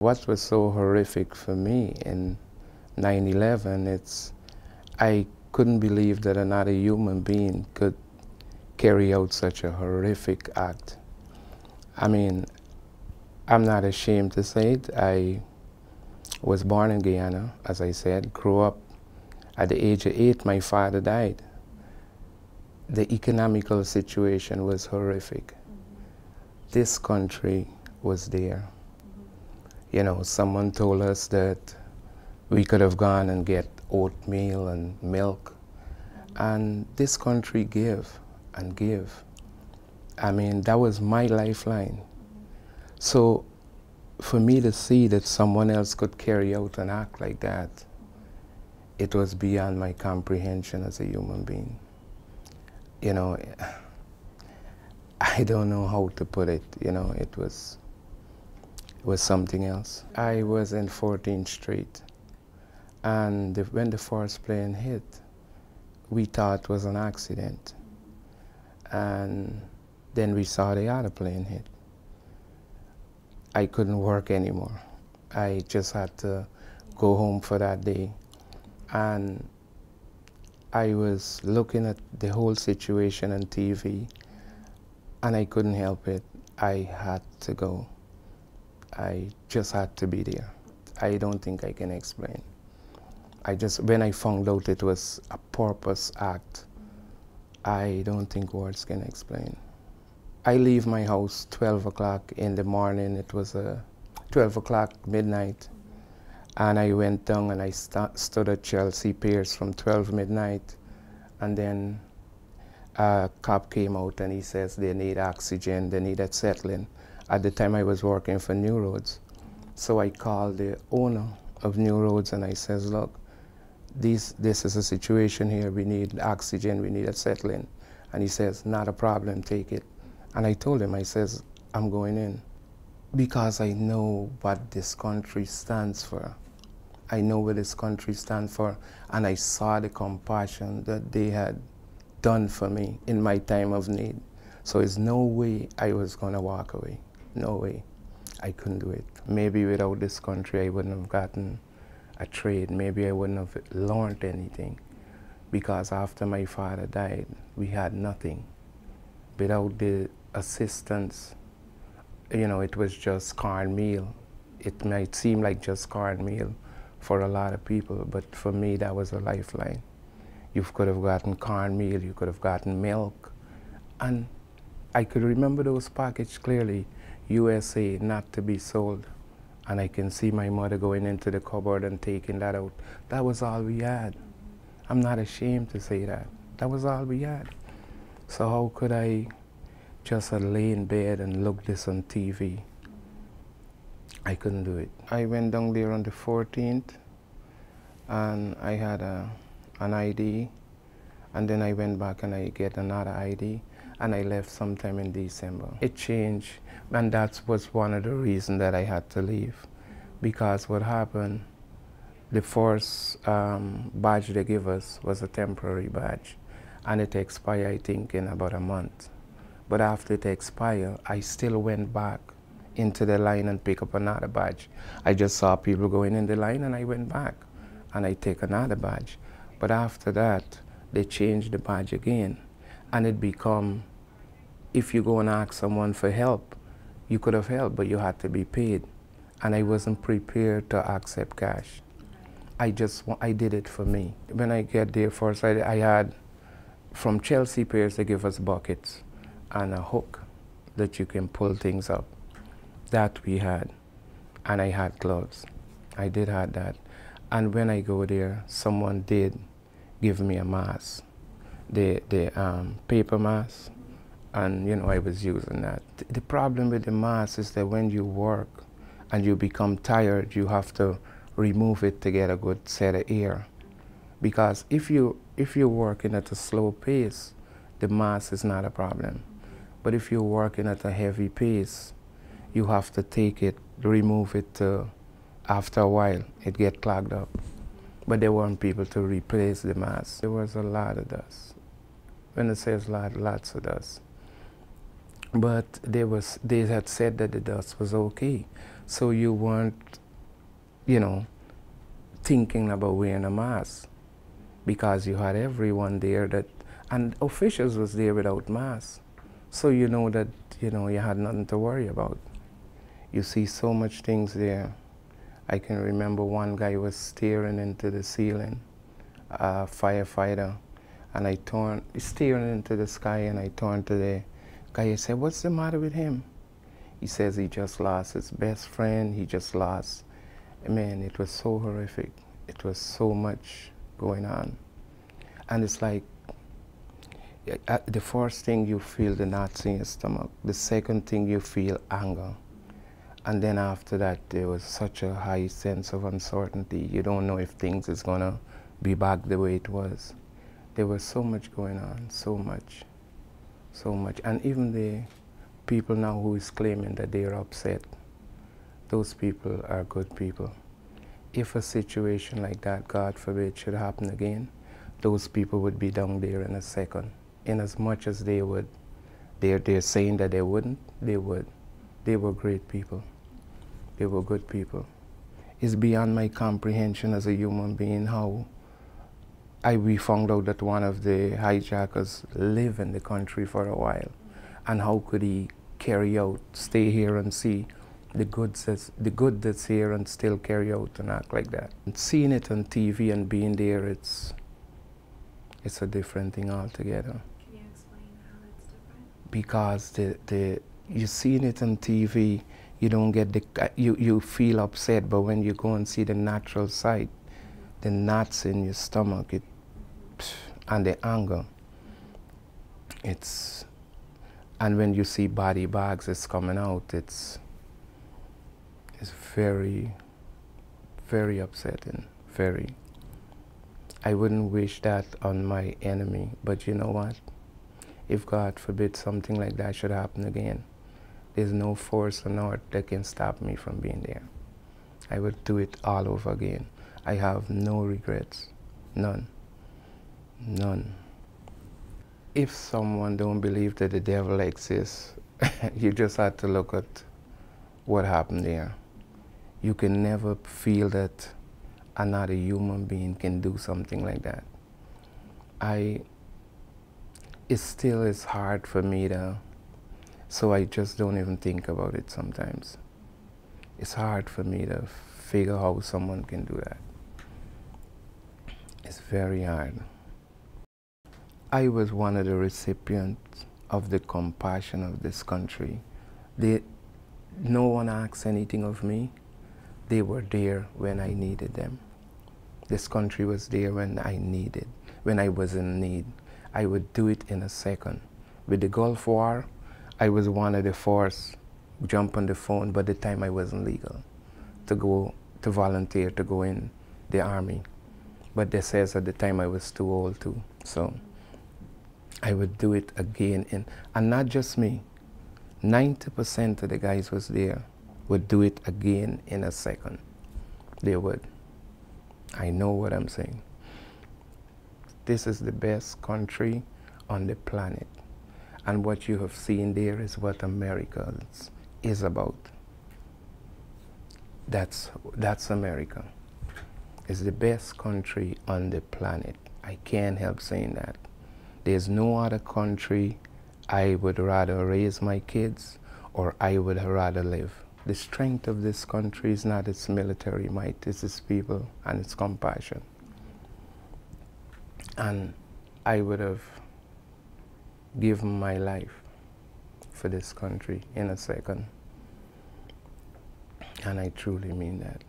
What was so horrific for me in 9/11, I couldn't believe that another human being could carry out such a horrific act. I mean, I'm not ashamed to say it. I was born in Guyana, as I said, grew up. At the age of 8, my father died. The economical situation was horrific. This country was there. You know, someone told us that we could have gone and get oatmeal and milk. And this country give and give. I mean, that was my lifeline. So for me to see that someone else could carry out an act like that, it was beyond my comprehension as a human being. You know, I don't know how to put it, you know, it was something else. I was in 14th Street, and when the first plane hit, we thought it was an accident. And then we saw the other plane hit. I couldn't work anymore. I just had to go home for that day. And I was looking at the whole situation on TV, and I couldn't help it. I had to go. I just had to be there. I don't think I can explain. When I found out it was a purpose act, I don't think words can explain. I leave my house 12 o'clock in the morning. It was 12 o'clock midnight. And I went down and I stood at Chelsea Piers from 12 midnight. And then a cop came out and he says they need oxygen, they need acetylene. At the time I was working for New Roads. So I called the owner of New Roads and I says, look, this is a situation here, we need oxygen, we need acetylene. And he says, not a problem, take it. And I told him, I says, I'm going in. Because I know what this country stands for. I know what this country stands for, and I saw the compassion that they had done for me in my time of need. So there's no way I was gonna walk away, no way. I couldn't do it. Maybe without this country I wouldn't have gotten a trade, maybe I wouldn't have learned anything. Because after my father died, we had nothing. Without the assistance, you know, it was just cornmeal. It might seem like just cornmeal for a lot of people, but for me that was a lifeline. You could have gotten cornmeal, you could have gotten milk, and I could remember those packages clearly, USA, not to be sold, and I can see my mother going into the cupboard and taking that out. That was all we had. I'm not ashamed to say that. That was all we had. So how could I just lay in bed and look this on TV? I couldn't do it. I went down there on the 14th, and I had an ID, and then I went back and I get another ID, and I left sometime in December. It changed, and that was one of the reasons that I had to leave. Because what happened, the first badge they give us was a temporary badge, and it expired, I think, in about a month. But after it expired, I still went back into the line and pick up another badge. I just saw people going in the line and I went back and I take another badge. But after that, they changed the badge again, and it become, if you go and ask someone for help, you could have helped, but you had to be paid. And I wasn't prepared to accept cash. I did it for me. When I get there first, I had, from Chelsea Piers, they give us buckets and a hook that you can pull things up. That we had, and I had gloves. I did have that. And when I go there, someone did give me a mask, the paper mask, and you know, I was using that. The problem with the mask is that when you work and you become tired, you have to remove it to get a good set of air. Because if you're working at a slow pace, the mask is not a problem. But if you're working at a heavy pace, you have to take it, remove it after a while, it gets clogged up. But there weren't people to replace the mask. There was a lot of dust. When it says lots of dust. But they had said that the dust was okay. So you weren't, you know, thinking about wearing a mask because you had everyone there that, and officials was there without masks. So you know that, you know, you had nothing to worry about. You see so much things there. I can remember one guy was staring into the ceiling, a firefighter, and I turned, staring into the sky, and I turned to the guy and said, "What's the matter with him?" He says he just lost his best friend, he just lost. Man, it was so horrific. It was so much going on. And it's like, the first thing you feel the knots in your stomach. The second thing you feel anger. And then after that, there was such a high sense of uncertainty. You don't know if things is gonna be back the way it was. There was so much going on, so much, so much. And even the people now who is claiming that they are upset, those people are good people. If a situation like that, God forbid, should happen again, those people would be down there in a second. In as much as they would, they're saying that they wouldn't, they would. They were great people. They were good people. It's beyond my comprehension as a human being how we found out that one of the hijackers lived in the country for a while. And how could he carry out, stay here and see the good that's here and still carry out and act like that. And seeing it on TV and being there, it's a different thing altogether. Can you explain how that's different? Because you're seeing it on TV, you don't get you feel upset, but when you go and see the natural side, the knots in your stomach, and the anger, and when you see body bags it's coming out, it's very, very upsetting, very. I wouldn't wish that on my enemy, but you know what? If God forbid something like that should happen again, there's no force on earth that can stop me from being there. I would do it all over again. I have no regrets, none, none. If someone don't believe that the devil exists, you just have to look at what happened there. You can never feel that another human being can do something like that. It still is hard for me to, so I just don't even think about it sometimes. It's hard for me to figure how someone can do that. It's very hard. I was one of the recipients of the compassion of this country. No one asked anything of me. They were there when I needed them. This country was there when I was in need. I would do it in a second. With the Gulf War, I was one of the first jump on the phone, but at the time I wasn't legal to volunteer to go in the army. But they says at the time I was too old too. So I would do it again, and not just me. 90% of the guys was there would do it again in a second. They would. I know what I'm saying. This is the best country on the planet. And what you have seen there is what America is about. That's America. It's the best country on the planet. I can't help saying that. There's no other country I would rather raise my kids or I would rather live. The strength of this country is not its military might, it's its people and its compassion. And I would have given my life for this country in a second. And I truly mean that.